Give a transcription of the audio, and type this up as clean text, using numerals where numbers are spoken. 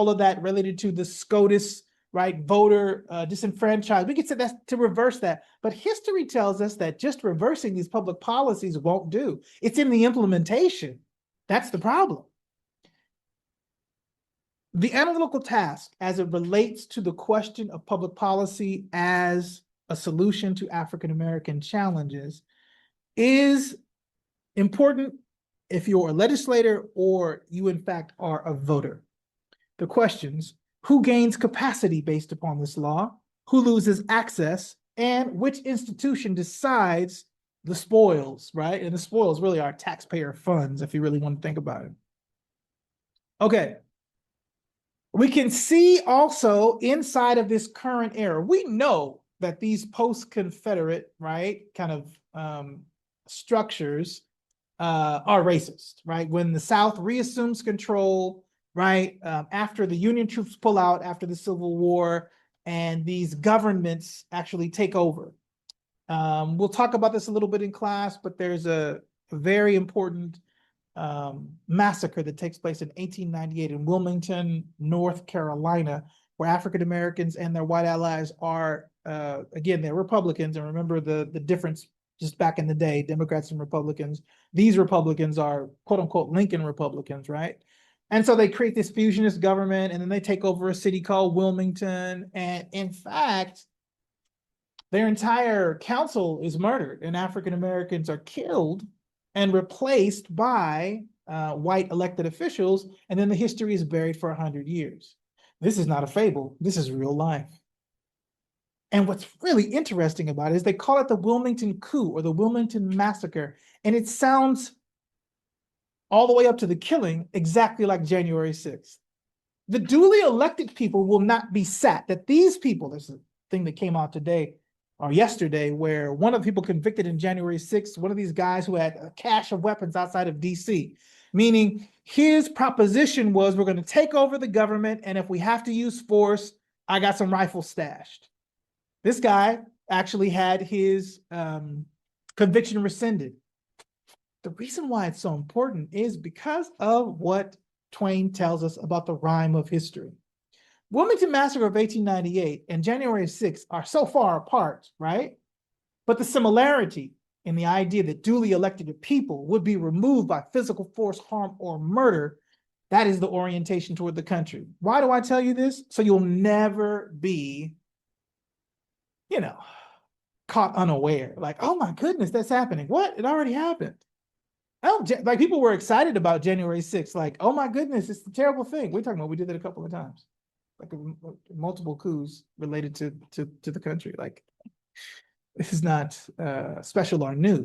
all of that related to the SCOTUS, right, voter disenfranchised. We could say that's to reverse that. But history tells us that just reversing these public policies won't do. It's in the implementation. That's the problem. The analytical task as it relates to the question of public policy as a solution to African-American challenges is important if you're a legislator or you in fact are a voter. The questions: who gains capacity based upon this law? Who loses access? And which institution decides the spoils, right? And the spoils really are taxpayer funds, if you really want to think about it. Okay. We can see also inside of this current era, we know that these post-Confederate, right, kind of structures are racist, right? When the South reassumes control, right, after the Union troops pull out after the Civil War, and these governments actually take over. We'll talk about this a little bit in class, but there's a very important massacre that takes place in 1898 in Wilmington, North Carolina, where African Americans and their white allies are, again, they're Republicans. And remember the difference just back in the day, Democrats and Republicans. These Republicans are quote unquote Lincoln Republicans, right? And so they create this fusionist government, and then they take over a city called Wilmington. And in fact, their entire council is murdered, and African Americans are killed and replaced by white elected officials, and then the history is buried for 100 years. This is not a fable, this is real life. And what's really interesting about it is they call it the Wilmington coup or the Wilmington Massacre, and it sounds all the way up to the killing exactly like January 6th. The duly elected people will not be sat, that these people, there's a thing that came out today, or yesterday, where one of the people convicted in January 6th, one of these guys who had a cache of weapons outside of DC, meaning his proposition was, we're going to take over the government, and if we have to use force, I got some rifles stashed. This guy actually had his conviction rescinded. The reason why it's so important is because of what Twain tells us about the rhyme of history. Wilmington Massacre of 1898 and January 6th are so far apart, right? But the similarity in the idea that duly elected people would be removed by physical force, harm, or murder, that is the orientation toward the country. Why do I tell you this? So you'll never be, you know, caught unaware. Like, oh my goodness, that's happening. What? It already happened. Oh, like people were excited about January 6th. Like, oh my goodness, it's a terrible thing. We're talking about, we did that a couple of times. Like multiple coups related to the country. Like, this is not special or new.